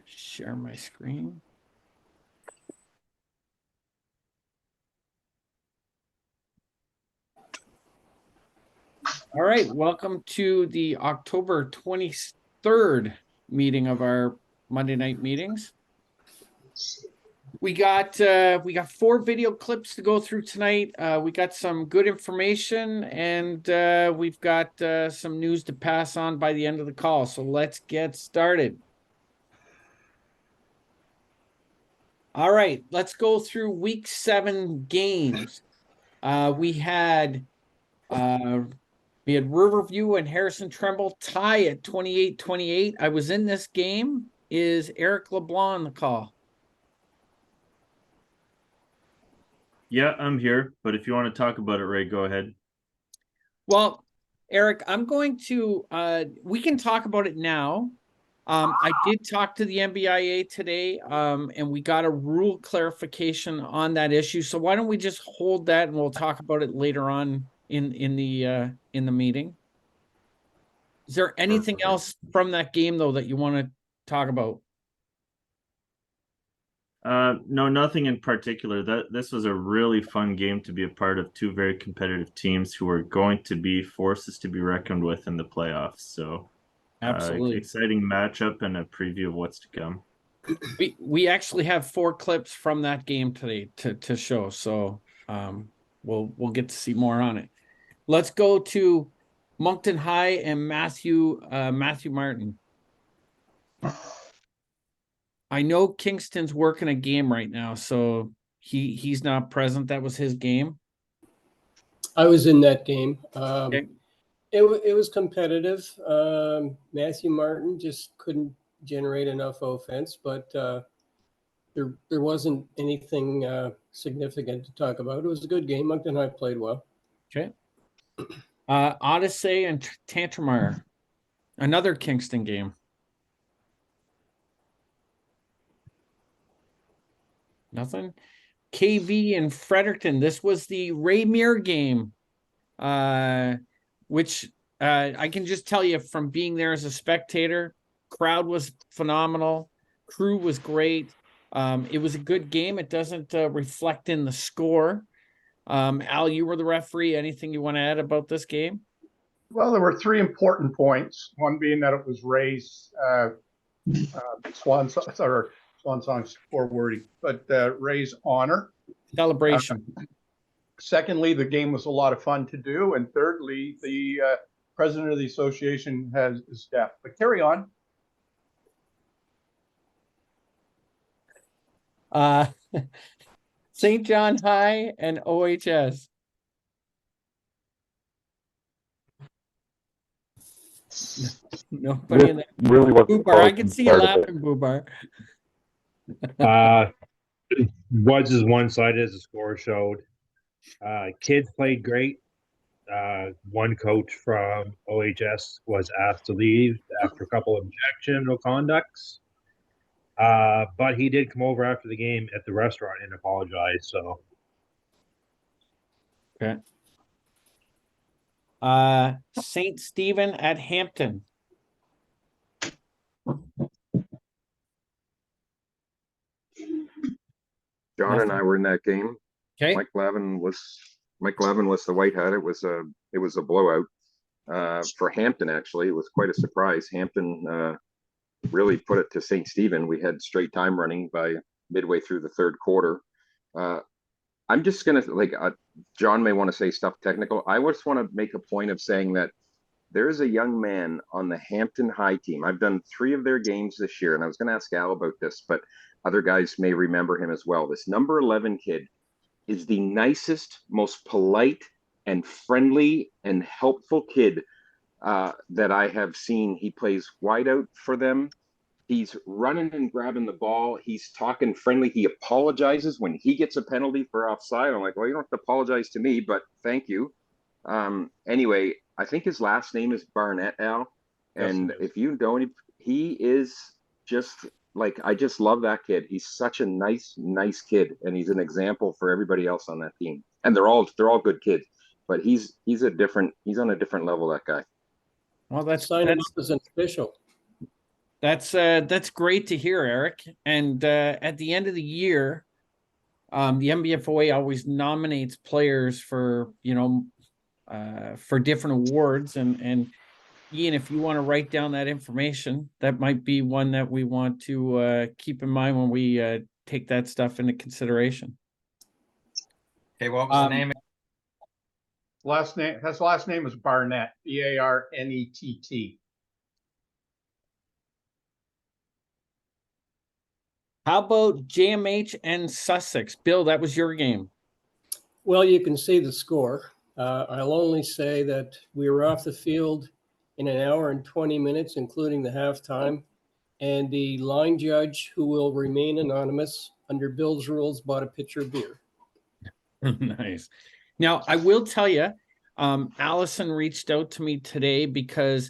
Share my screen. All right, welcome to the October 23rd meeting of our Monday night meetings. We got 4 video clips to go through tonight. We got some good information, and we've got some news to pass on by the end of the call. So let's get started. All right, let's go through week 7 games. We had Riverview and Harrison Trumbull tie at 28-28. I was in this game. Is Eric LeBlanc on the call? Yeah, I'm here, but if you want to talk about it, Ray, go ahead. Well, Eric, I'm going to, we can talk about it now. I did talk to the NBIA today, and we got a rule clarification on that issue. So why don't we just hold that and we'll talk about it later on in the meeting. Is there anything else from that game though that you want to talk about? No, nothing in particular. This was a really fun game to be a part of. 2 very competitive teams who are going to be forces to be reckoned with in the playoffs. So, Absolutely. exciting matchup and a preview of what's to come. We actually have 4 clips from that game today to show. So we'll get to see more on it. Let's go to Moncton High and Matthew Martin. I know Kingston's working a game right now, so he's not present. That was his game. I was in that game. Okay. It was competitive. Matthew Martin just couldn't generate enough offense, but there wasn't anything significant to talk about. It was a good game. Moncton High played well. Okay. Odyssey and Tantramar, another Kingston game. Nothing. KV and Fredericton. This was the Ray Muir game, which I can just tell you from being there as a spectator, crowd was phenomenal. Crew was great. It was a good game. It doesn't reflect in the score. Al, you were the referee. Anything you want to add about this game? Well, there were 3 important points. One being that it was Ray's swan song for wordy, but Ray's honor Celebration. Secondly, the game was a lot of fun to do, and thirdly, the president of the association is deaf. But carry on. St. John High and OHS. Nobody in there. Really wasn't Boobar, I can see you laughing, Boobar. Was as one-sided as the score showed. Kids played great. One coach from OHS was asked to leave after a couple of objectionable conducts. But he did come over after the game at the restaurant and apologize. So, okay. St. Stephen at Hampton. John and I were in that game. Okay. Mike Lavin was the white hat. It was a blowout. For Hampton, actually, it was quite a surprise. Hampton really put it to St. Stephen. We had straight time running by midway through the 3rd quarter. I'm just gonna John may want to say stuff technical. I just want to make a point of saying that there is a young man on the Hampton High team. I've done 3 of their games this year, and I was going to ask Al about this, but other guys may remember him as well. This number 11 kid is the nicest, most polite, and friendly and helpful kid that I have seen. He plays wide out for them. He's running and grabbing the ball. He's talking friendly. He apologizes when he gets a penalty for offside. I'm like, well, you don't have to apologize to me, but thank you. Anyway, I think his last name is Barnett, Al. And Yes, if you don't, he is just like, I just love that kid. He's such a nice kid. And he's an example for everybody else on that team. And they're all good kids, but he's on a different level, that guy. Well, Sign him up as an official. That's great to hear, Eric. And at the end of the year, the NBFOA always nominates players for, for different awards. And Ian, if you want to write down that information, that might be one that we want to keep in mind when we take that stuff into consideration. Okay, what was the name? His last name is Barnett, Barnett. How about JMH and Sussex? Bill, that was your game. Well, you can see the score. I'll only say that we were off the field in an hour and 20 minutes, including the halftime. And the line judge, who will remain anonymous under Bill's rules, bought a pitcher of beer. Nice. Now, I will tell you, Allison reached out to me today because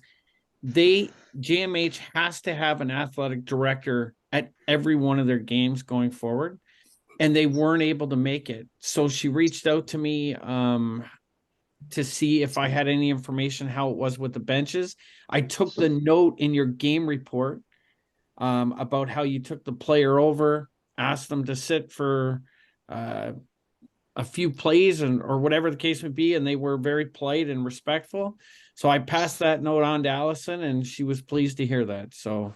JMH has to have an athletic director at every one of their games going forward, and they weren't able to make it. So she reached out to me to see if I had any information how it was with the benches. I took the note in your game report about how you took the player over, asked them to sit for a few plays or whatever the case may be, and they were very polite and respectful. So I passed that note on to Allison, and she was pleased to hear that. So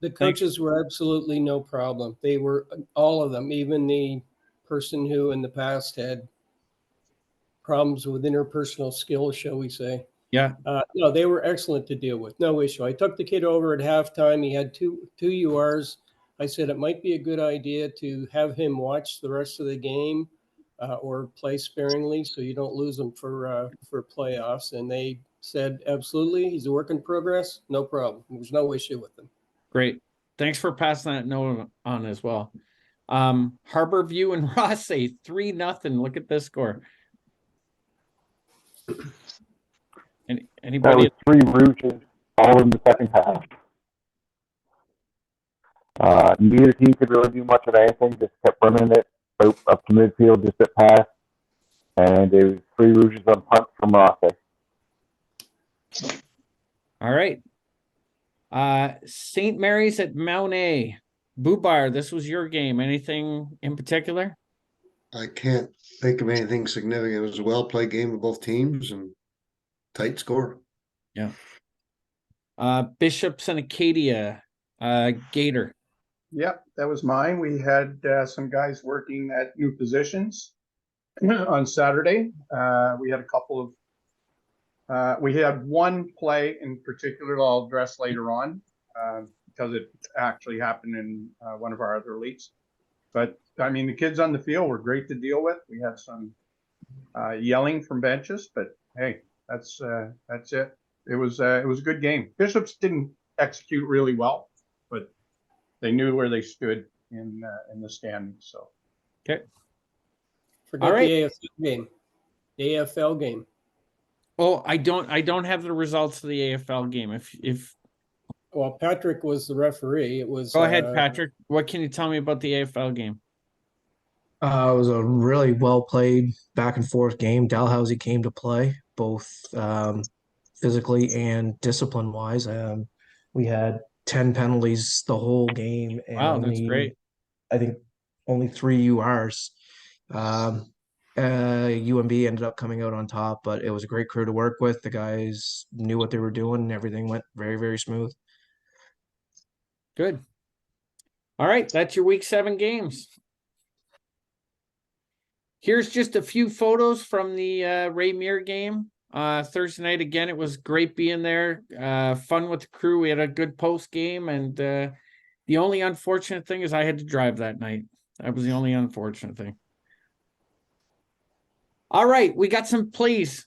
the coaches were absolutely no problem. They were, all of them, even the person who in the past had problems with interpersonal skills, shall we say. Yeah. No, they were excellent to deal with. No issue. I took the kid over at halftime. He had two URs. I said it might be a good idea to have him watch the rest of the game or play sparingly so you don't lose him for playoffs. And they said, absolutely, he's a work in progress. No problem. There's no issue with him. Great. Thanks for passing that note on as well. Harborview and Rothsay 3-0. Look at this score. Anybody? That was 3 Rouges all in the second half. Neither team could really do much of anything, just kept running it up to midfield, just at pass. And it was 3 Rouges on punt from Rothsay. All right. St. Mary's at Mount A. Bubar, this was your game. Anything in particular? I can't think of anything significant. It was a well-played game of both teams and tight score. Yeah. Bishops and Acadia. Gator. Yep, that was mine. We had some guys working at new positions on Saturday. We had a couple of we had one play in particular I'll address later on because it actually happened in one of our other leagues. But I mean, the kids on the field were great to deal with. We had some yelling from benches, but hey, that's it. It was a good game. Bishops didn't execute really well, but they knew where they stood in the standings. So okay. Forget the AFL game. The AFL game. Oh, I don't have the results of the AFL game. If Well, Patrick was the referee. It was. Go ahead, Patrick. What can you tell me about the AFL game? It was a really well played back and forth game. Dalhousie came to play both physically and discipline wise. We had 10 penalties the whole game. And wow, that's great. I think only 3 URs. UMB ended up coming out on top, but it was a great crew to work with. The guys knew what they were doing and everything went very, very smooth. Good. All right, that's your week 7 games. Here's just a few photos from the Ray Muir game. Thursday night, again, it was great being there. Fun with the crew. We had a good post game, and the only unfortunate thing is I had to drive that night. That was the only unfortunate thing. All right, we got some plays.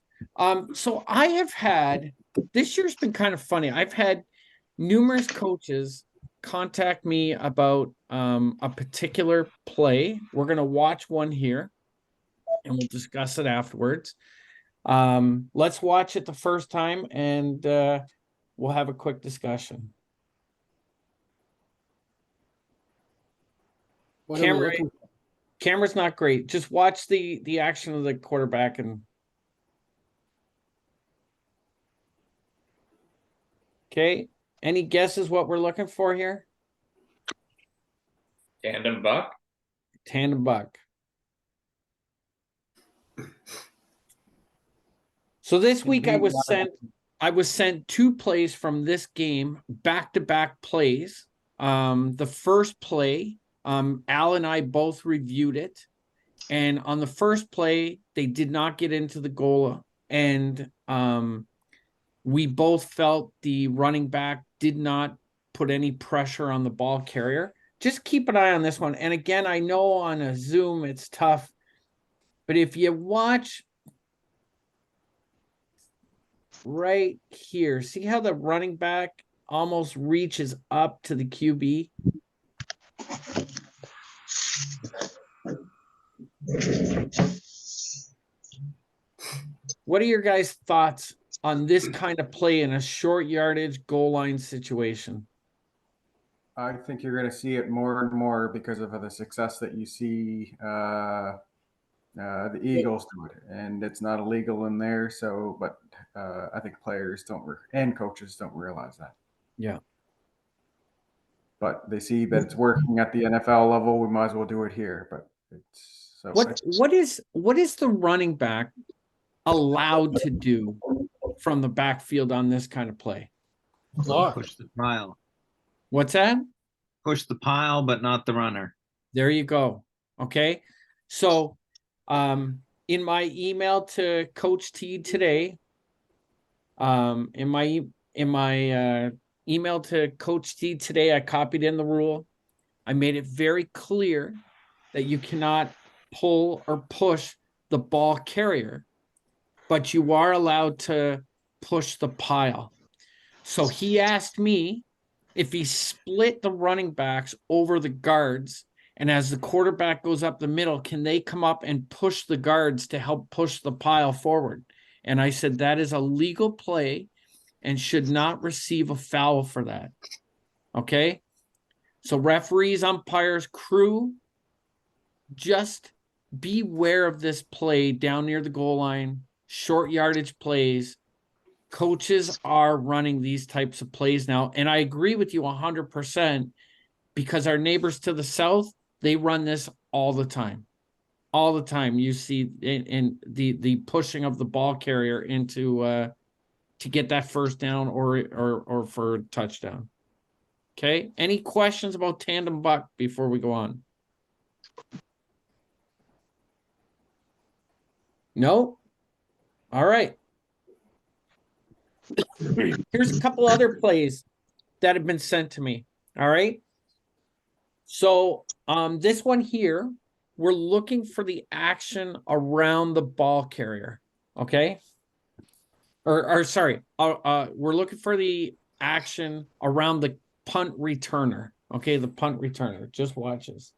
So I have had, this year's been kind of funny. I've had numerous coaches contact me about a particular play. We're going to watch one here, and we'll discuss it afterwards. Let's watch it the first time, and we'll have a quick discussion. Camera's not great. Just watch the action of the quarterback and. Okay, Any guesses what we're looking for here? Tandem buck. Tandem buck. So this week I was sent 2 plays from this game, back-to-back plays. The first play, Al and I both reviewed it. And on the first play, they did not get into the goal. And we both felt the running back did not put any pressure on the ball carrier. Just keep an eye on this one. And again, I know on a Zoom it's tough, but if you watch right here, see how the running back almost reaches up to the QB? What are your guys' thoughts on this kind of play in a short yardage goal line situation? I think you're going to see it more and more because of the success that you see the Eagles do it, and it's not illegal in there. So, but I think players and coaches don't realize that. Yeah. But they see that it's working at the NFL level. We might as well do it here. But it's so. What is the running back allowed to do from the backfield on this kind of play? Push the pile. What's that? Push the pile, but not the runner. There you go. Okay. So in my email to Coach T today, in my email to Coach T today, I copied in the rule. I made it very clear that you cannot pull or push the ball carrier, but you are allowed to push the pile. So he asked me if he split the running backs over the guards, and as the quarterback goes up the middle, can they come up and push the guards to help push the pile forward? And I said, that is a legal play and should not receive a foul for that. Okay? So referees, umpires, crew, just beware of this play down near the goal line, short yardage plays. Coaches are running these types of plays now. And I agree with you 100% because our neighbors to the south, they run this all the time. All the time you see in the pushing of the ball carrier into to get that first down or for a touchdown. Okay. Any questions about tandem buck before we go on? No? All right. Here's a couple other plays that have been sent to me. All right. So this one here, we're looking for the action around the ball carrier. Okay. Or sorry, we're looking for the action around the punt returner. Okay, the punt returner. Just watch this.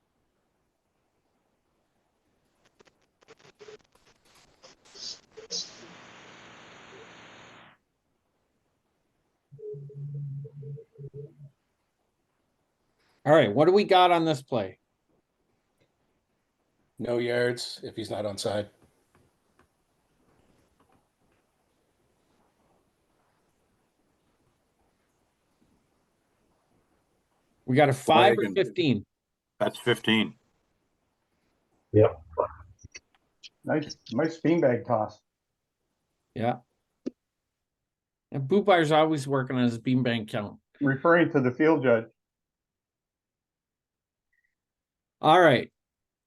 All right, what do we got on this play? No yards if he's not onside. We got a 5 or 15? That's 15. Yep. Nice beanbag toss. Yeah. And Boopeyer's always working on his beanbag count. Referring to the field judge. All right.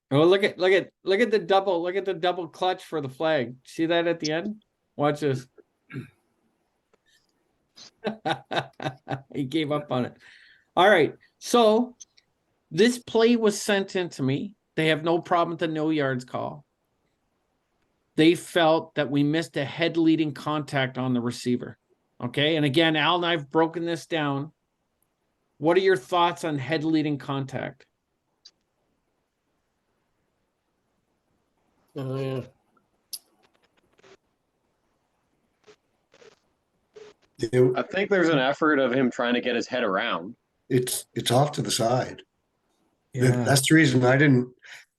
Oh, look at the double clutch for the flag. See that at the end? Watch this. He gave up on it. All right. So this play was sent in to me. They have no problem with the no yards call. They felt that we missed a head leading contact on the receiver. Okay. And again, Al and I've broken this down. What are your thoughts on head leading contact? Oh, yeah. I think there's an effort of him trying to get his head around. It's off to the side. Yeah. That's the reason I didn't,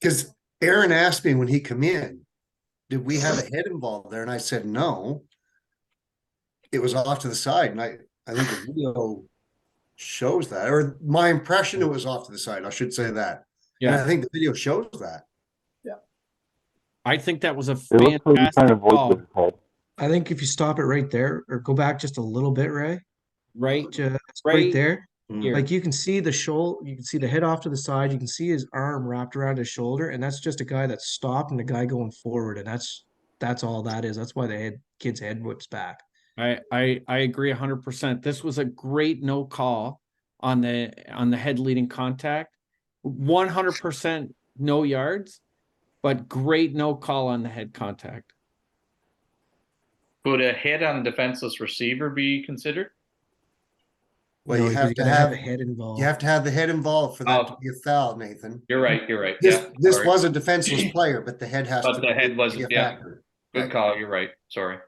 because Aaron asked me when he come in, did we have a head involved there? And I said no. It was off to the side, and I think the video shows that, or my impression it was off to the side. I should say that. And I think the video shows that. I think that was a It looks like he's trying to fantastic avoid call. with his head. I think if you stop it right there or go back just a little bit, Ray, Right, just right right there, here. like you can see the shoulder, you can see the head off to the side, you can see his arm wrapped around his shoulder, and that's just a guy that stopped and a guy going forward, and that's all that is. That's why the kid's head whips back. I agree 100%. This was a great no call on the head leading contact. 100% no yards, but great no call on the head contact. Would a hit on defenseless receiver be considered? Well, No, you because have you to gotta have the head involved. You have to have the head involved for that to be a foul, Nathan. You're right. You're right. This Sorry. was a defenseless player, but the head has But to the head was be a yeah. factor. Good call. You're right. Sorry.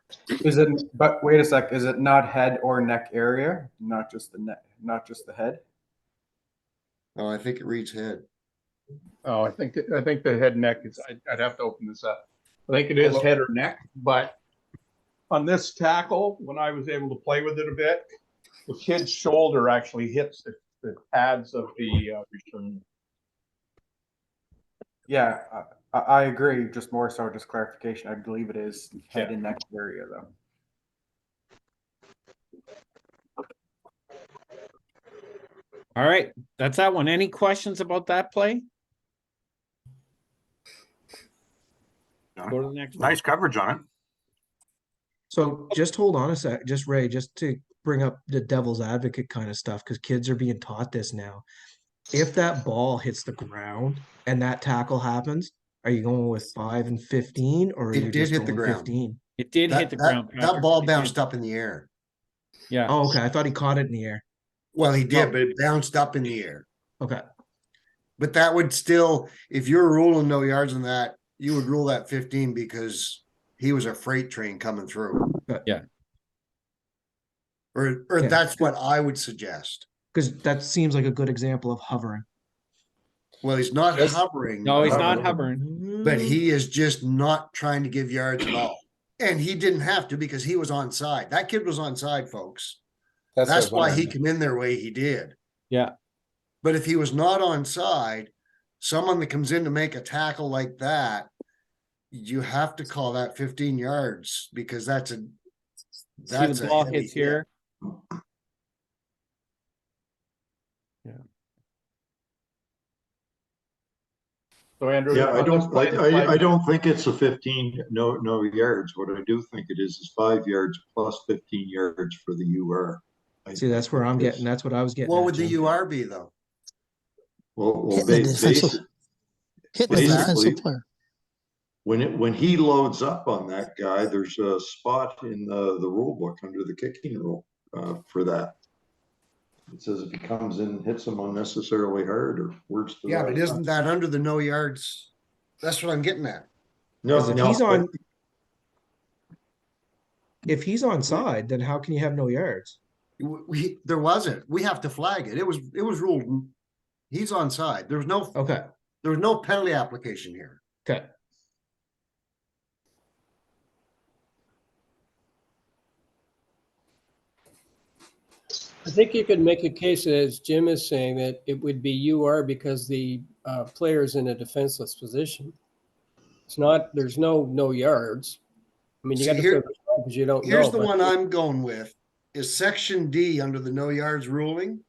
Is it? But wait a sec. Is it not head or neck area? Not just the neck. Not just the head. Oh, I think it reads head. Oh, I think the head neck is. I'd have to open this up. I think it is head or neck, but on this tackle, when I was able to play with it a bit, the kid's shoulder actually hits the pads of the return. Yeah, I agree. Just more so, just clarification. I believe it is head and neck area, though. All right, that's that one. Any questions about that play? Go to the next one. Nice coverage on it. So just hold on a sec, just Ray, just to bring up the devil's advocate kind of stuff, because kids are being taught this now. If that ball hits the ground and that tackle happens, are you going with 5 and 15, or are It you did just hit the going ground. 15? It did hit the ground. That ball bounced up in the air. Yeah. Oh, okay. I thought he caught it in the air. Well, he did, but it bounced up in the air. Okay. But that would still, if you're ruling no yards on that, you would rule that 15 because he was a freight train coming through. Yeah. Or Yeah. that's what I would suggest. Because that seems like a good example of hovering. Well, he's not hovering. No, he's not hovering. But he is just not trying to give yards at all. And he didn't have to because he was onside. That kid was onside, folks. That's why he came in their way he did. Yeah. But if he was not onside, someone that comes in to make a tackle like that, you have to call that 15 yards because that's a See the ball heavy hits here. Yeah. So Andrew, Yeah, I don't think it's a 15 no yards. What I do think it is 5 yards plus 15 yards for the UR. See, that's where I'm getting. That's what I was getting. What at, would the Jim. UR be though? Well, Hitting the defensive basically, player. when he loads up on that guy, there's a spot in the rule book under the kicking rule for that. It says if he comes in and hits him unnecessarily hard or words to Yeah, that but isn't that under the no yards? That's what I'm getting at. No, If he's on, if he's onside, then how can you have no yards? There wasn't. We have to flag it. It was ruled he's onside. There was no penalty application here. Okay. I think you could make a case, as Jim is saying, that it would be UR because the player's in a defenseless position. It's not, there's no yards. I mean, you got to here- because you don't know. Here's the but- one I'm going with is section D under the no yards ruling.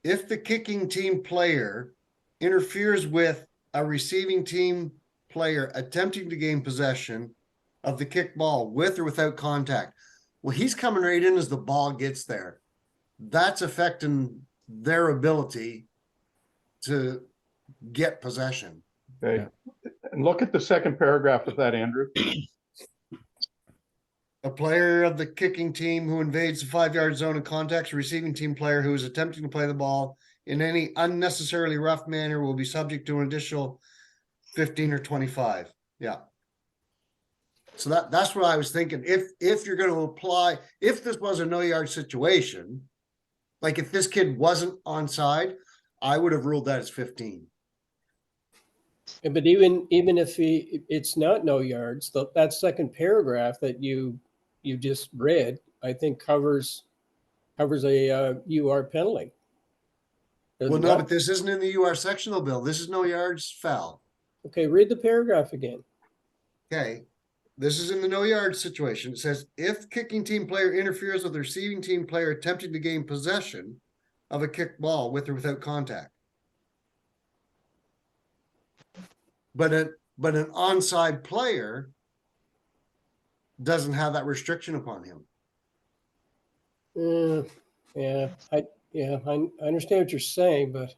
If the kicking team player interferes with a receiving team player attempting to gain possession of the kick ball with or without contact, well, he's coming right in as the ball gets there. That's affecting their ability to get possession. Okay. And look at the second paragraph of that, Andrew. A player of the kicking team who invades the 5-yard zone and contacts a receiving team player who is attempting to play the ball in any unnecessarily rough manner will be subject to an additional 15 or 25. Yeah. So that's what I was thinking. If you're going to apply, if this was a no yard situation, like if this kid wasn't onside, I would have ruled that as 15. But even if it's not no yards, that second paragraph that you just read, I think covers covers a UR penalty. Does Well, it no, not? but this isn't in the UR sectional bill. This is no yards foul. Okay, read the paragraph again. Okay. This is in the no yards situation. It says if kicking team player interferes with the receiving team player attempting to gain possession of a kicked ball with or without contact. But an onside player doesn't have that restriction upon him. I understand what you're saying, but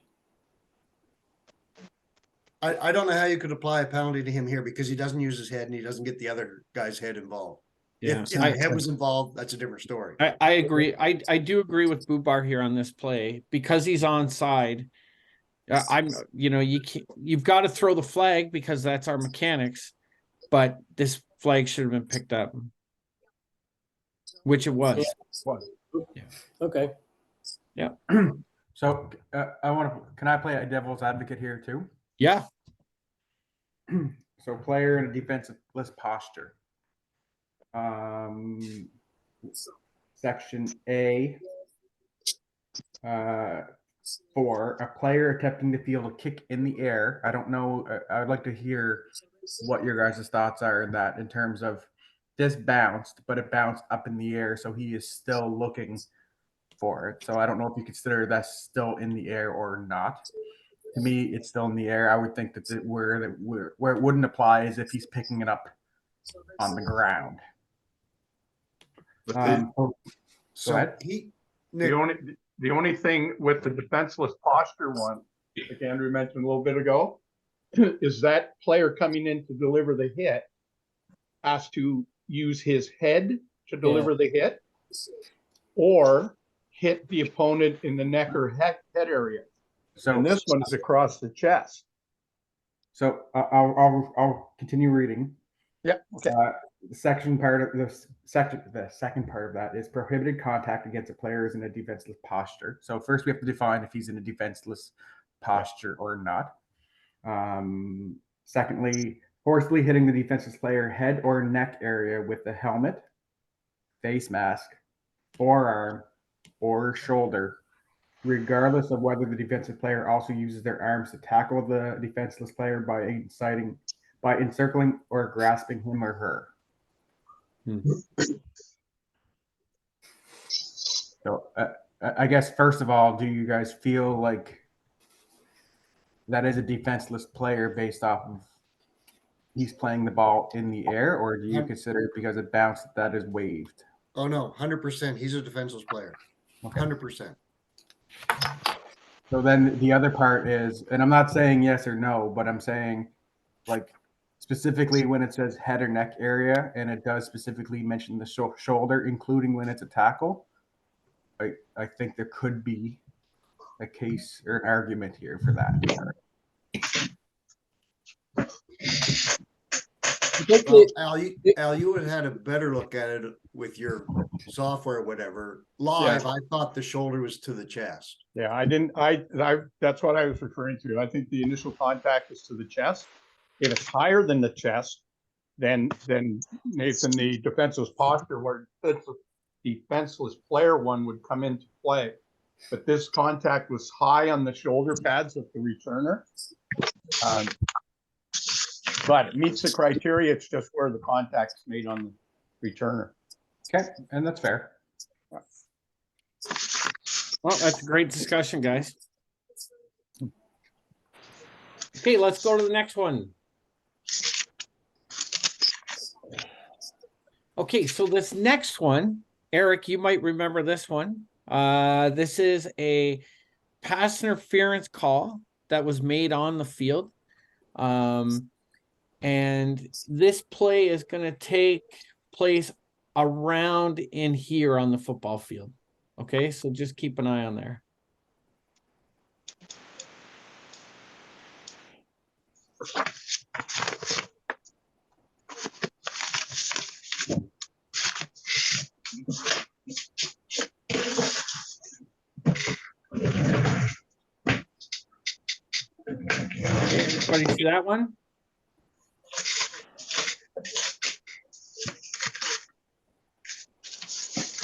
I don't know how you could apply a penalty to him here because he doesn't use his head and he doesn't get the other guy's head involved. Yeah, If the head was involved, that's a different story. I agree. I do agree with Bubar here on this play because he's onside. You've got to throw the flag because that's our mechanics, but this flag should have been picked up, which it was. yeah. Okay. Yeah. So can I play a devil's advocate here too? Yeah. So player in a defenseless posture. Section A. 4, a player attempting to field a kick in the air. I don't know. I would like to hear what your guys' thoughts are in that in terms of this bounced, but it bounced up in the air. So he is still looking for it. So I don't know if you consider that still in the air or not. To me, it's still in the air. I would think that where it wouldn't apply is if he's picking it up on the ground. So the only thing with the defenseless posture one, like Andrew mentioned a little bit ago, is that player coming in to deliver the hit has to use his head to deliver the hit, or hit the opponent in the neck or head area. So and this one is across the chest. So I'll continue reading. Yeah. Okay. The second part of that is prohibited contact against a player who's in a defenseless posture. So first we have to define if he's in a defenseless posture or not. Secondly, forcefully hitting the defenseless player head or neck area with the helmet, face mask, forearm, or shoulder, regardless of whether the defensive player also uses their arms to tackle the defenseless player by encircling or grasping him or her. So I guess first of all, do you guys feel like that is a defenseless player based off of he's playing the ball in the air, or do you consider it because it bounced that is waived? Oh no, 100%. He's a defenseless player. 100%. So then the other part is, and I'm not saying yes or no, but I'm saying like specifically when it says head or neck area, and it does specifically mention the shoulder, including when it's a tackle, I think there could be a case or an argument here for that. Al, you would have had a better look at it with your software or whatever. Live, I thought the shoulder was to the chest. Yeah, I didn't. I that's what I was referring to. I think the initial contact is to the chest. If it's higher than the chest, then Nathan, the defenseless posture where the defenseless player one would come into play. But this contact was high on the shoulder pads of the returner. But it meets the criteria. It's just where the contact is made on the returner. Okay, and that's fair. Well, that's a great discussion, guys. Okay, let's go to the next one. Okay, so this next one, Eric, you might remember this one. This is a pass interference call that was made on the field. And this play is going to take place around in here on the football field. Okay, so just keep an eye on there. Everybody see that one?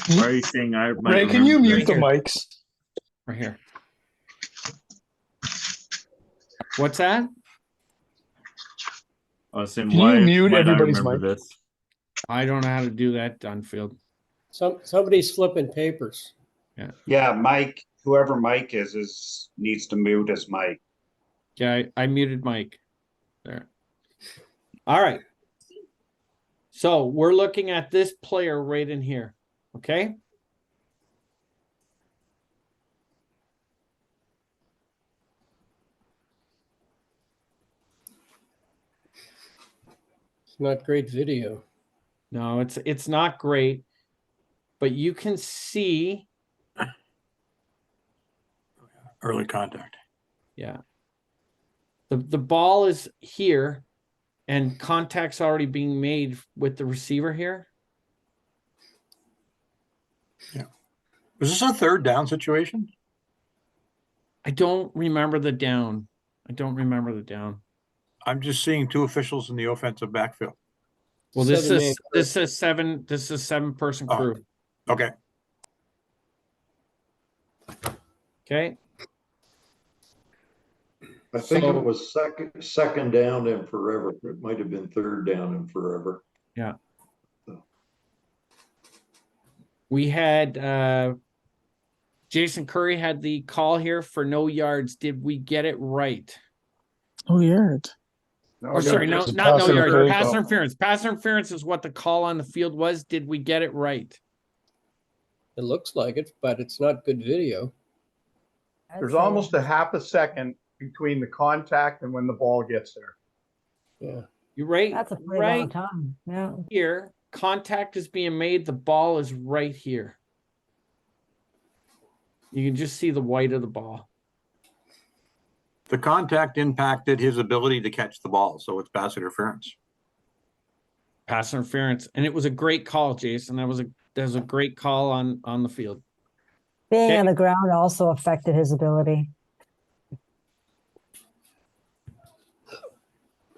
Why are you saying I might Ray, can you remember mute the that? mics? Right here. What's that? I was saying, Can why you mute might I everybody's remember mic? this? I don't know how to do that, Dunfield. Somebody's flipping papers. Yeah, Mike, whoever Mike is needs to mute his mic. Yeah, I muted Mike. There. All right. So we're looking at this player right in here. Okay. It's not great video. No, it's not great, but you can see Early contact. yeah. The ball is here and contact's already being made with the receiver here. Yeah. Was this a third down situation? I don't remember the down. I'm just seeing two officials in the offensive backfield. Well, this Seven-man is 7-person Oh. crew. Okay. Okay. I think So- it was second down and forever. It might have been third down and forever. Yeah. We had Jason Curry had the call here for no yards. Did we get it right? Oh, yeah. Or sorry, no, Just not pass no yards. interference. Pass interference. Pass interference is what the call on the field was. Did we get it right? It looks like it, but it's not good video. There's almost a half a second between the contact and when the ball gets there. Yeah. You're right. That's a pretty right long time. Yeah. here. Contact is being made. The ball is right here. You can just see the white of the ball. The contact impacted his ability to catch the ball, so it's pass interference. Pass interference, and it was a great call, Jason. That was a great call on the field. Being Okay. on the ground also affected his ability.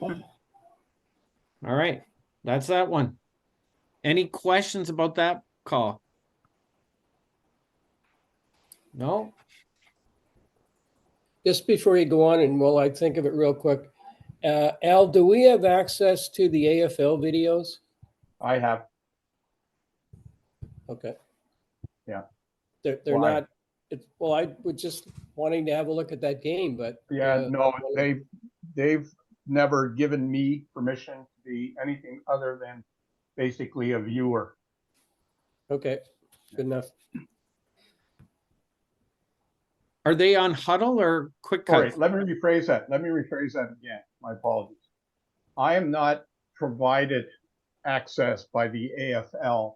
All right, that's that one. Any questions about that call? No? Just before you go on, and while I think of it real quick, Al, do we have access to the AFL videos? I have, Okay. yeah. They're Why? not, well, I was just wanting to have a look at that game, but. Yeah, no, they've never given me permission to be anything other than basically a viewer. Okay, good enough. Are they on huddle or quick All cut? right, let me rephrase that again. My apologies. I am not provided access by the AFL.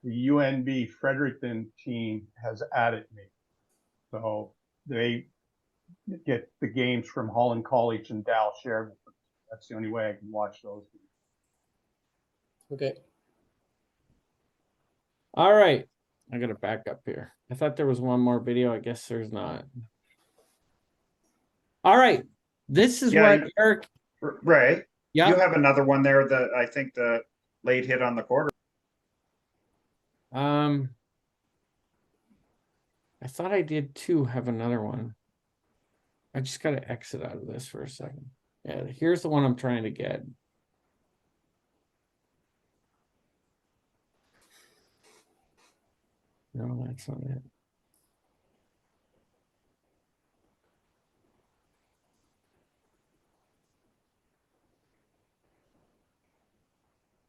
The UNB Fredericton team has added me. So they get the games from Holland College and Dow shared. That's the only way I can watch those. Okay. All right, I gotta back up here. I thought there was one more video. I guess there's not. All right, this is Yeah, what Eric. Ray, Yeah. you have another one there that I think the late hit on the quarter. I thought I did too have another one. I just gotta exit out of this for a second. Yeah, here's the one I'm trying to get. No, that's not it.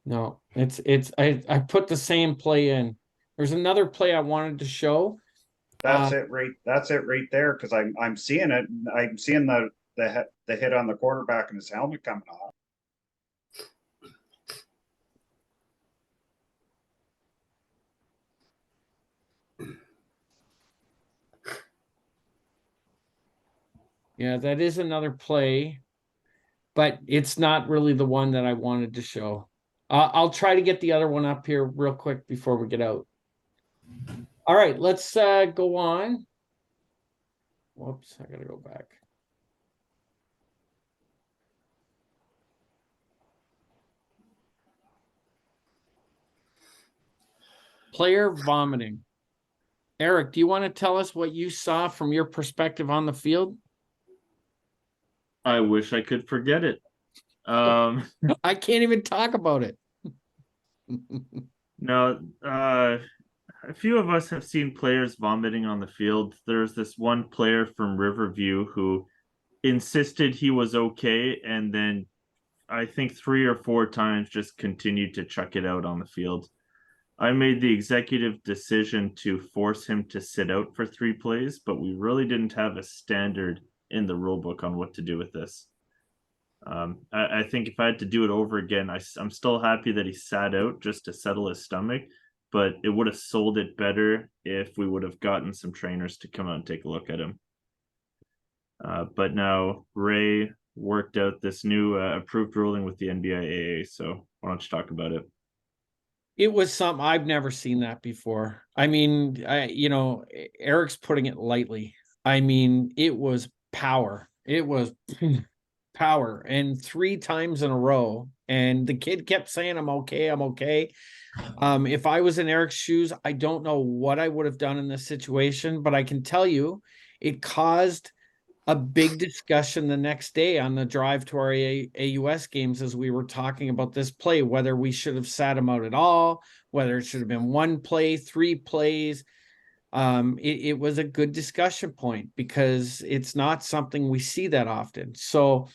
No, I put the same play in. There's another play I wanted to show. That's it right there, because I'm seeing it. I'm seeing the hit on the quarterback and his helmet coming off. Yeah, that is another play, but it's not really the one that I wanted to show. I'll try to get the other one up here real quick before we get out. All right, let's go on. Whoops, I gotta go back. Player vomiting. Eric, do you want to tell us what you saw from your perspective on the field? I wish I could forget it. I can't even talk about it. No, a few of us have seen players vomiting on the field. There's this one player from Riverview who insisted he was okay, and then I think 3 or 4 times just continued to chuck it out on the field. I made the executive decision to force him to sit out for 3 plays, but we really didn't have a standard in the rule book on what to do with this. I think if I had to do it over again, I'm still happy that he sat out just to settle his stomach, but it would have sold it better if we would have gotten some trainers to come out and take a look at him. But now Ray worked out this new approved ruling with the NBIAA, so why don't you talk about it? It was something I've never seen that before. I mean, Eric's putting it lightly. I mean, it was power. It was power, and 3 times in a row. And the kid kept saying, I'm okay, I'm okay. If I was in Eric's shoes, I don't know what I would have done in this situation, but I can tell you it caused a big discussion the next day on the drive to our AUS games as we were talking about this play, whether we should have sat him out at all, whether it should have been 1 play, 3 plays. It was a good discussion point because it's not something we see that often. So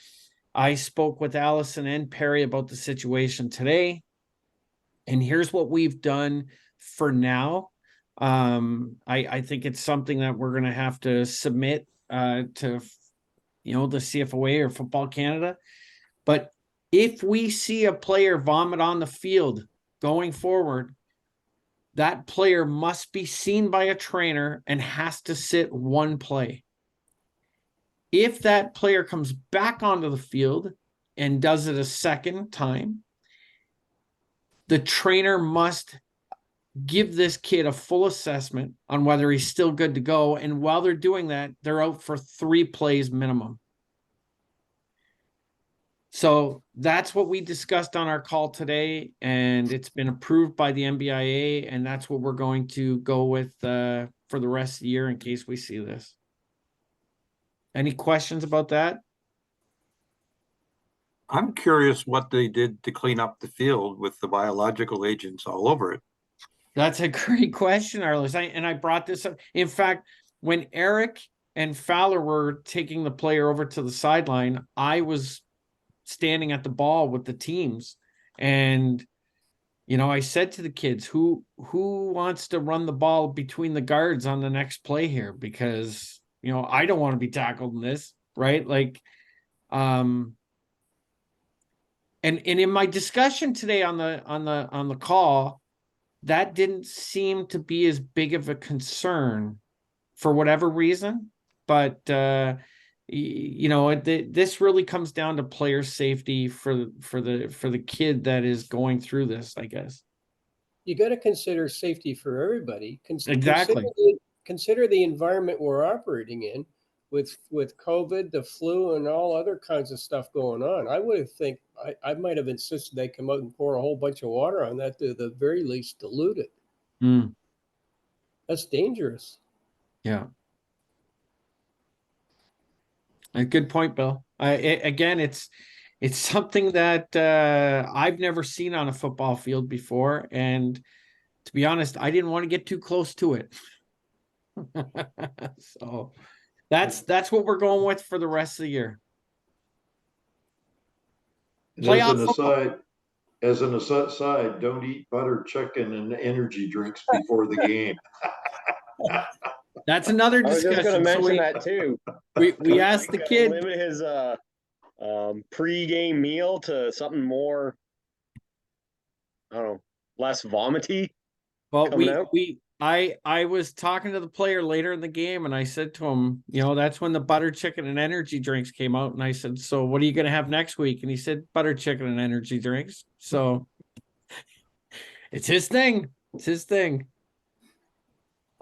I spoke with Allison and Perry about the situation today, and here's what we've done for now. I think it's something that we're going to have to submit to, the CFOA or Football Canada. But if we see a player vomit on the field going forward, that player must be seen by a trainer and has to sit 1 play. If that player comes back onto the field and does it a second time, the trainer must give this kid a full assessment on whether he's still good to go. And while they're doing that, they're out for 3 plays minimum. So that's what we discussed on our call today, and it's been approved by the NBIA, and that's what we're going to go with for the rest of the year in case we see this. Any questions about that? I'm curious what they did to clean up the field with the biological agents all over it. That's a great question, Arliss. I brought this up. In fact, when Eric and Fowler were taking the player over to the sideline, I was standing at the ball with the teams. And, I said to the kids, who wants to run the ball between the guards on the next play here? Because, I don't want to be tackled in this, right? Like, and in my discussion today on the call, that didn't seem to be as big of a concern for whatever reason. But, this really comes down to player safety for the kid that is going through this, I guess. You got to consider safety for everybody. Exactly. Consider the environment we're operating in with COVID, the flu, and all other kinds of stuff going on. I would have think I might have insisted they come out and pour a whole bunch of water on that to the very least dilute it. Mm. That's dangerous. Yeah. A good point, Bill. It's something that I've never seen on a football field before, and to be honest, I didn't want to get too close to it. So that's what we're going with for the rest of the year. As an aside, don't eat butter chicken and energy drinks before the game. That's another I was discussion. just going to mention that too. We asked the kid, limit his pre-game meal to something more, I don't know, less vomity. well, I was talking to the player later in the game, and I said to him, that's when the butter chicken and energy drinks came out. And I said, so what are you going to have next week? And he said, butter chicken and energy drinks. So it's his thing. It's his thing.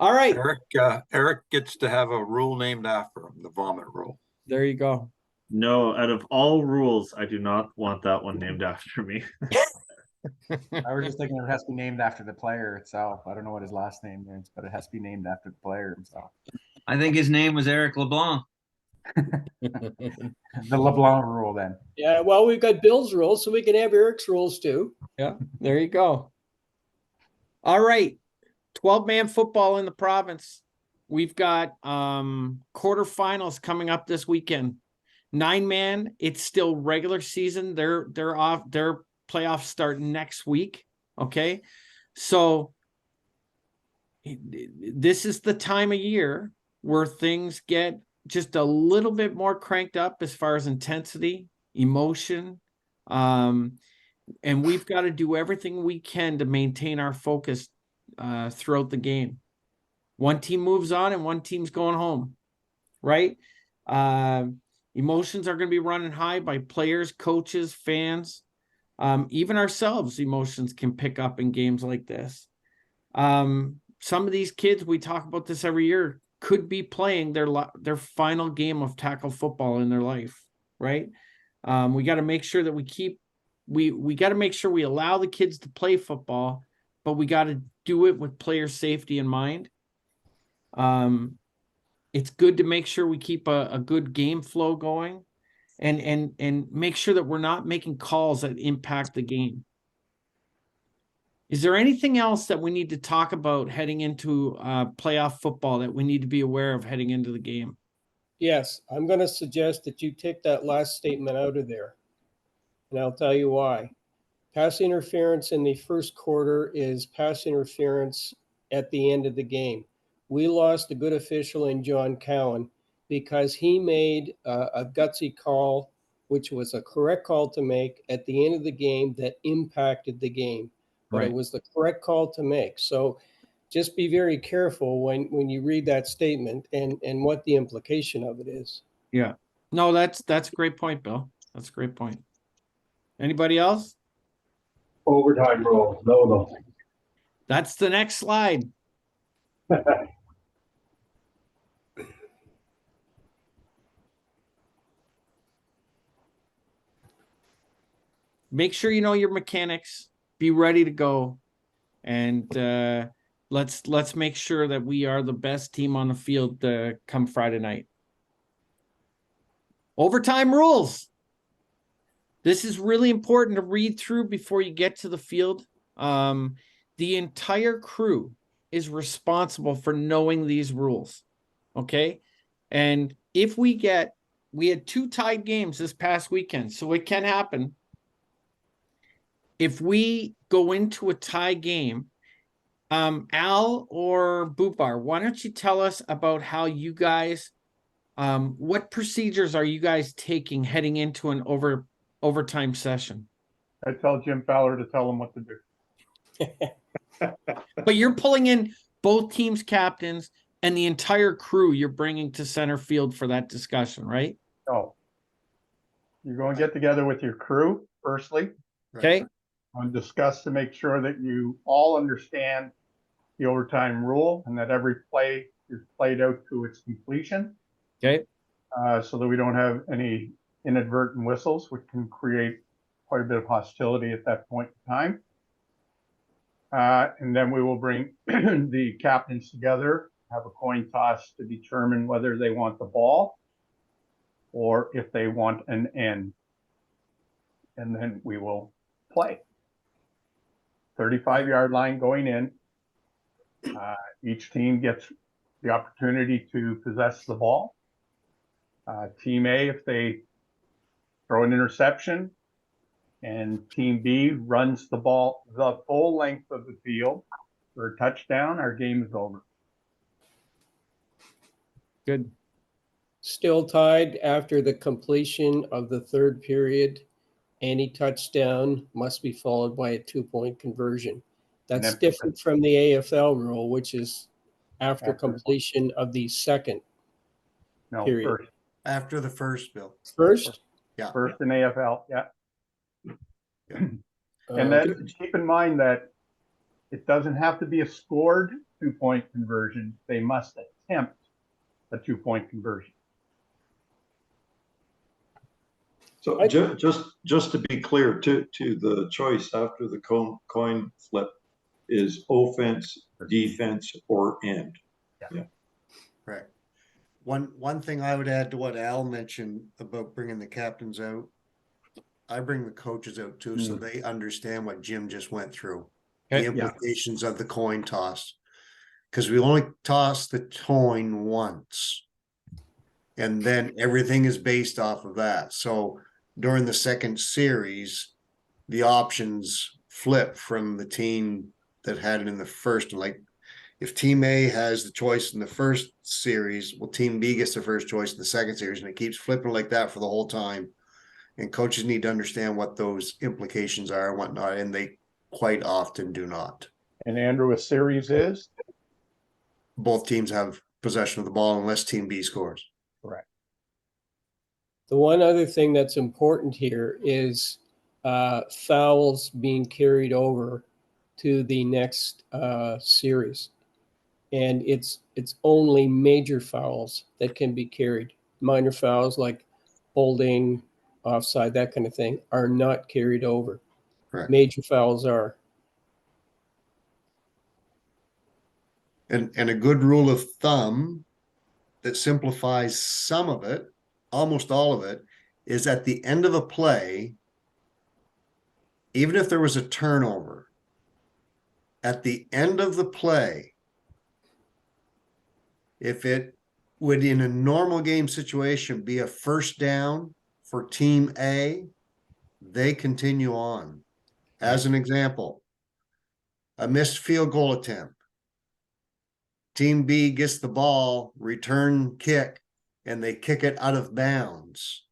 All right. Eric gets to have a rule named after him, the vomit rule. There you go. No, out of all rules, I do not want that one named after me. I was just thinking it has to be named after the player itself. I don't know what his last name is, but it has to be named after the player himself. I think his name was Eric LeBlanc. The LeBlanc rule, then. Yeah, well, we've got Bill's rules, so we can have Eric's rules too. Yeah, there you go. All right. 12-man football in the province. We've got quarterfinals coming up this weekend. 9-man, it's still regular season. They're off, their playoffs start next week. Okay. So this is the time of year where things get just a little bit more cranked up as far as intensity, emotion. And we've got to do everything we can to maintain our focus throughout the game. One team moves on and one team's going home, right? Emotions are going to be running high by players, coaches, fans, even ourselves. Emotions can pick up in games like this. Some of these kids, we talk about this every year, could be playing their final game of tackle football in their life, right? We got to make sure that we got to make sure we allow the kids to play football, but we got to do it with player safety in mind. It's good to make sure we keep a good game flow going and make sure that we're not making calls that impact the game. Is there anything else that we need to talk about heading into playoff football that we need to be aware of heading into the game? Yes, I'm going to suggest that you take that last statement out of there. And I'll tell you why. Pass interference in the first quarter is pass interference at the end of the game. We lost a good official in John Cowan because he made a gutsy call, which was a correct call to make at the end of the game that impacted the game. But Right. It was the correct call to make. So just be very careful when you read that statement and what the implication of it is. Yeah. No, that's a great point, Bill. That's a great point. Anybody else? Overtime rules, know them. That's the next slide. Make sure you know your mechanics. Be ready to go, and let's make sure that we are the best team on the field come Friday night. Overtime rules. This is really important to read through before you get to the field. The entire crew is responsible for knowing these rules. Okay. And if we had 2 tied games this past weekend, so it can happen. If we go into a tie game, Al or Boopar, why don't you tell us about how you guys, what procedures are you guys taking heading into an overtime session? I tell Jim Fowler to tell him what to do. But you're pulling in both teams' captains and the entire crew you're bringing to center field for that discussion, right? No. You're going to get together with your crew, firstly. Okay. And discuss to make sure that you all understand the overtime rule and that every play is played out to its completion. Okay. So that we don't have any inadvertent whistles, which can create quite a bit of hostility at that point in time. And then we will bring the captains together, have a coin toss to determine whether they want the ball or if they want an end. And then we will play. 35-yard line going in. Each team gets the opportunity to possess the ball. Team A, if they throw an interception, and Team B runs the ball the full length of the field for a touchdown, our game is over. Good. Still tied after the completion of the third period. Any touchdown must be followed by a 2-point conversion. That's different from the AFL rule, which is after completion of the second period. First. After the first, Bill. First? Yeah. First in AFL, yeah. And then keep in mind that it doesn't have to be a scored 2-point conversion. They must attempt a 2-point conversion. So just to be clear, to the choice after the coin flip is offense, defense, or end. Yeah. Right. One thing I would add to what Al mentioned about bringing the captains out, I bring the coaches out too, so they understand what Jim just went through, the implications of the coin toss, because we only toss the coin once, and then everything is based off of that. So during the second series, the options flip from the team that had it in the first. And like, if team A has the choice in the first series, well, team B gets the first choice in the second series, and it keeps flipping like that for the whole time. And coaches need to understand what those implications are and whatnot, and they quite often do not. And Andrew, a series is? Both teams have possession of the ball unless team B scores. Correct. The one other thing that's important here is fouls being carried over to the next series. And it's only major fouls that can be carried. Minor fouls like holding, offside, that kind of thing are not carried over. Correct. Major fouls are. And a good rule of thumb that simplifies some of it, almost all of it, is at the end of a play, even if there was a turnover, at the end of the play, if it would in a normal game situation be a first down for team A, they continue on. As an example, a missed field goal attempt. Team B gets the ball, return kick, and they kick it out of bounds.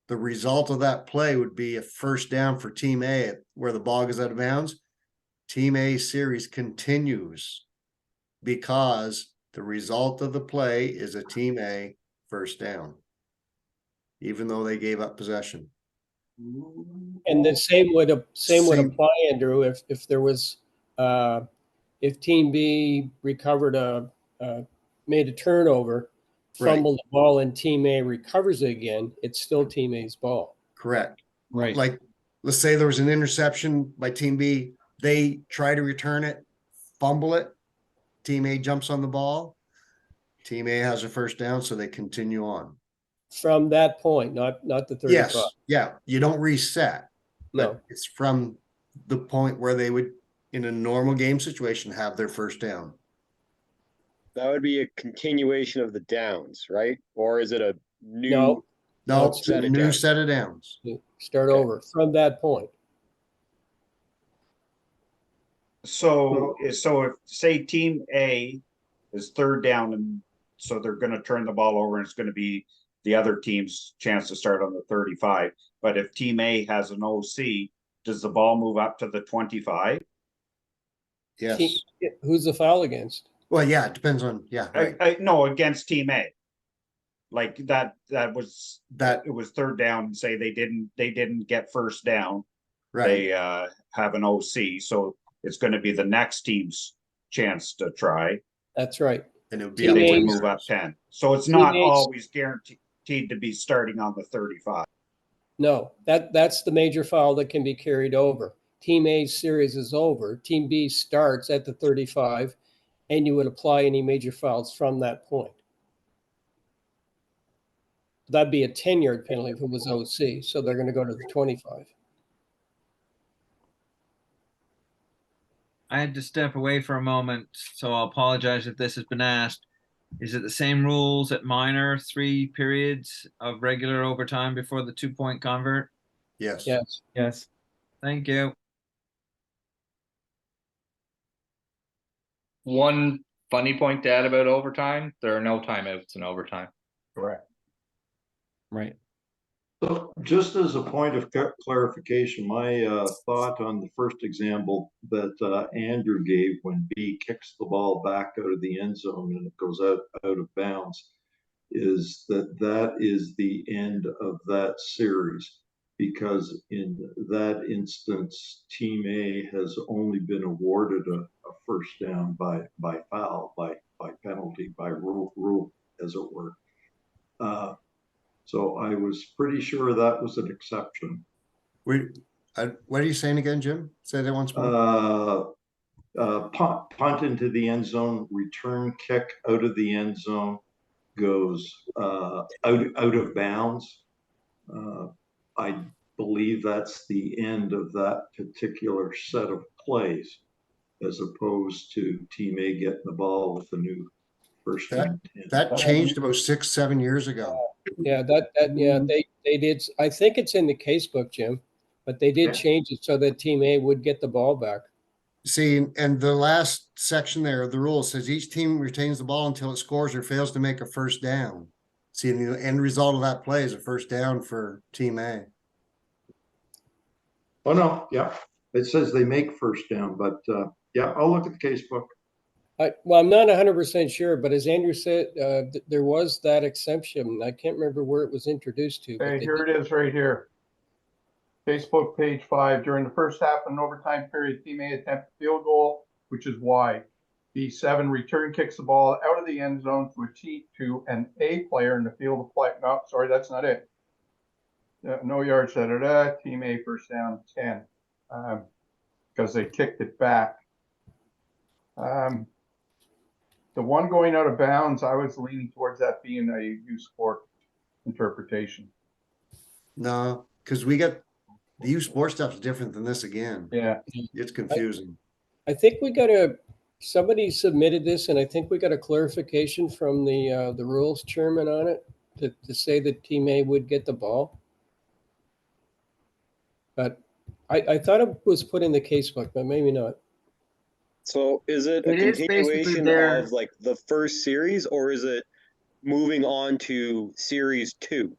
The result of that play would be a first down for team A where the ball goes out of bounds. Team A series continues because the result of the play is a team A first down, even though they gave up possession. And the same would apply, Andrew, if there was if team B recovered made a turnover, fumbled the ball, and team A recovers it again, it's still team A's ball. Correct. Right. Like, let's say there was an interception by team B, they try to return it, fumble it, team A jumps on the ball, team A has a first down, so they continue on. From that point, not the 35. Yes, yeah, you don't reset. No. But it's from the point where they would, in a normal game situation, have their first down. That would be a continuation of the downs, right? Or is it a new? No, it's a new set of downs. Start over from that point. So if say team A is third down, and so they're going to turn the ball over, and it's going to be the other team's chance to start on the 35. But if team A has an OC, does the ball move up to the 25? Yes. Who's the foul against? Well, yeah, it depends on, right. No, against team A. Like that was that it was third down. Say they didn't get first down. Right. They have an OC, so it's going to be the next team's chance to try. That's right. And it would be they would move up 10. So it's not always guaranteed to be starting on the 35. No, that's the major foul that can be carried over. Team A's series is over. Team B starts at the 35, and you would apply any major fouls from that point. That'd be a 10-yard penalty if it was OC, so they're going to go to the 25. I had to step away for a moment, so I'll apologize if this has been asked. Is it the same rules at minor 3 periods of regular overtime before the 2-point convert? Yes. Yes. Yes. Thank you. One funny point to add about overtime, there are no timeouts in overtime. Correct. Right. So just as a point of clarification, my thought on the first example that Andrew gave when B kicks the ball back out of the end zone and it goes out of bounds is that is the end of that series, because in that instance, Team A has only been awarded a first down by foul, by penalty, by rule, as it were. So I was pretty sure that was an exception. What are you saying again, Jim? Say that once more. Punt into the end zone, return kick out of the end zone goes out of bounds. I believe that's the end of that particular set of plays, as opposed to Team A getting the ball with the new first down. That changed about 6-7 years ago. Yeah, they did. I think it's in the casebook, Jim, but they did change it so that Team A would get the ball back. See, and the last section there of the rule says each team retains the ball until it scores or fails to make a first down. See, and the end result of that play is a first down for Team A. Oh, no, yeah. It says they make first down, but yeah, I'll look at the casebook. Well, I'm not 100% sure, but as Andrew said, there was that exception. I can't remember where it was introduced to. Hey, here it is right here. Facebook page 5. During the first half of an overtime period, Team A attempts a field goal, which is wide. B7 return kicks the ball out of the end zone to an A player in the field of play. No, sorry, that's not it. No yards, Team A first down 10 because they kicked it back. The one going out of bounds, I was leaning towards that being a U Sport interpretation. No, because we got the U Sport stuff's different than this again. Yeah, it's confusing. I think we got somebody submitted this, and I think we got a clarification from the rules chairman on it to say that Team A would get the ball. But I thought it was put in the casebook, but maybe not. So is it a continuation of like the first series, or is it moving on to series 2?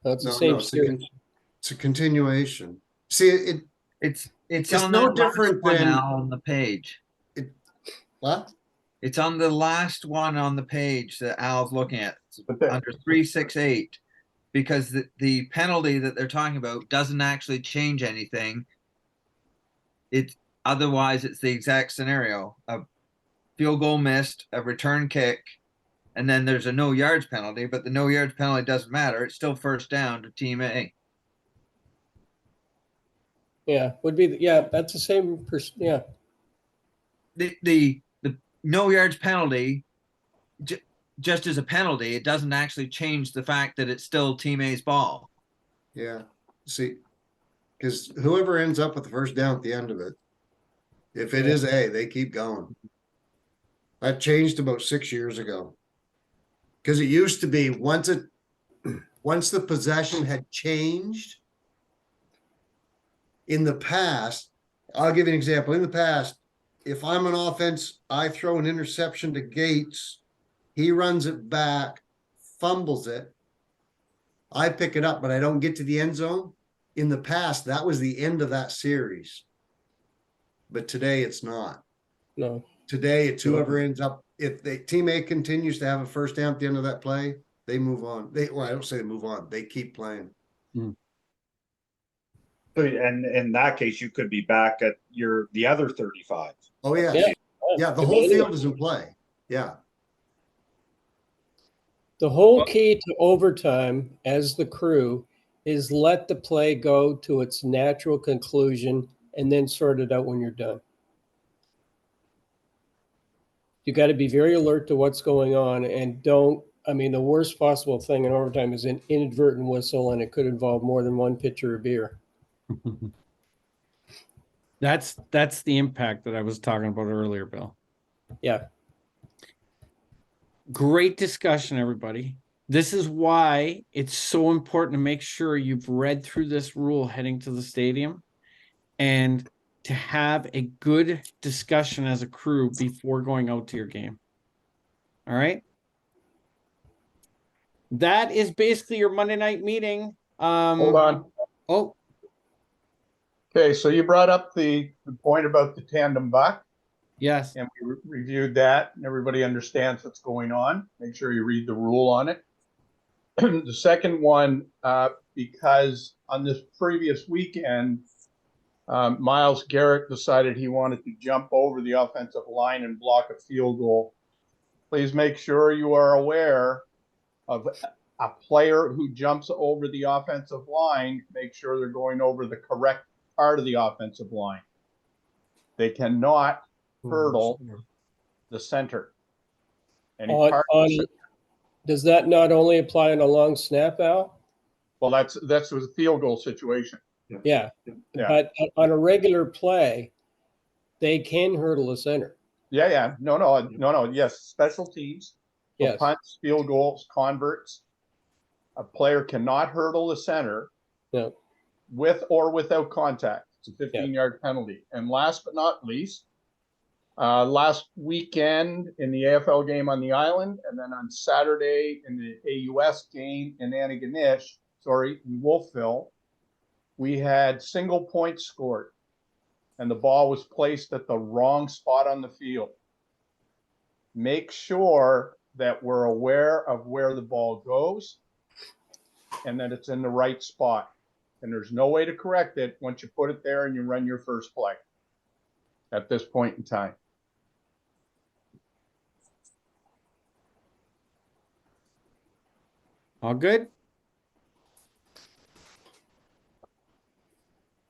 That's the same series. It's a continuation. See, it's on no different than on the page. What? It's on the last one on the page that Al's looking at, under 368, because the penalty that they're talking about doesn't actually change anything. Otherwise, it's the exact scenario: a field goal missed, a return kick, and then there's a no yards penalty. But the no yards penalty doesn't matter; it's still first down to Team A. Yeah, that's the same person. Yeah, the no yards penalty, just as a penalty, it doesn't actually change the fact that it's still Team A's ball. Yeah, see, because whoever ends up with the first down at the end of it, if it is A, they keep going. That changed about 6 years ago. Because it used to be once the possession had changed, in the past, I'll give you an example. In the past, if I'm an offense, I throw an interception to Gates, he runs it back, fumbles it, I pick it up, but I don't get to the end zone. In the past, that was the end of that series. But today it's not. No. Today it's whoever ends up, if the Team A continues to have a first down at the end of that play, they move on. I don't say they move on, they keep playing. And in that case, you could be back at the other 35. Oh yeah. Yeah, the whole field is in play. Yeah. The whole key to overtime as the crew is let the play go to its natural conclusion and then sort it out when you're done. You got to be very alert to what's going on and the worst possible thing in overtime is an inadvertent whistle, and it could involve more than one pitcher of beer. That's the impact that I was talking about earlier, Bill. Yeah. Great discussion, everybody. This is why it's so important to make sure you've read through this rule heading to the stadium and to have a good discussion as a crew before going out to your game. All right. That is basically your Monday night meeting. Hold on. Oh. Okay, so you brought up the point about the tandem buck. Yes. And we reviewed that, and everybody understands what's going on. Make sure you read the rule on it. The second one, because on this previous weekend, Myles Garrett decided he wanted to jump over the offensive line and block a field goal. Please make sure you are aware of a player who jumps over the offensive line, make sure they're going over the correct part of the offensive line. They cannot hurdle the center. Any part of the center. Does that not only apply on a long snap, Al? Well, that's a field goal situation. Yeah. Yeah. But on a regular play, they can hurdle the center. Yeah. No. Yes. Special teams. So Yes. punts, field goals, converts. A player cannot hurdle the center with or without contact. It's a 15-yard penalty. And last but not least, last weekend in the AFL game on the island, and then on Saturday in the AUS game in in Wolfville, we had single points scored, and the ball was placed at the wrong spot on the field. Make sure that we're aware of where the ball goes and that it's in the right spot. And there's no way to correct it once you put it there and you run your first play at this point in time. All good?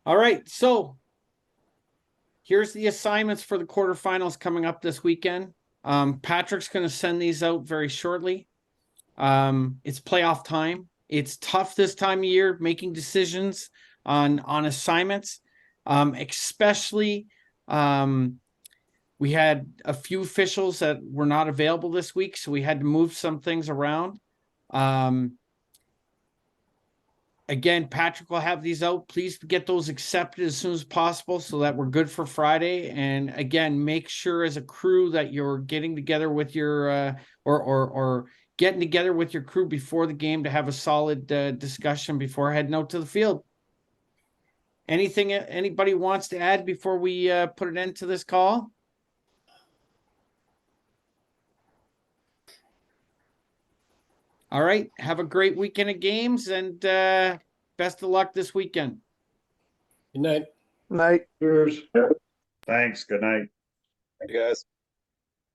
All right, so here's the assignments for the quarterfinals coming up this weekend. Patrick's going to send these out very shortly. It's playoff time. It's tough this time of year making decisions on assignments, especially we had a few officials that were not available this week, so we had to move some things around. Again, Patrick will have these out. Please get those accepted as soon as possible so that we're good for Friday. And again, make sure as a crew that you're getting together with your or getting together with your crew before the game to have a solid discussion before heading out to the field. Anything anybody wants to add before we put an end to this call? All right. Have a great weekend of games and best of luck this weekend. Good night. Night. Cheers. Thanks. Good night. Thank you, guys.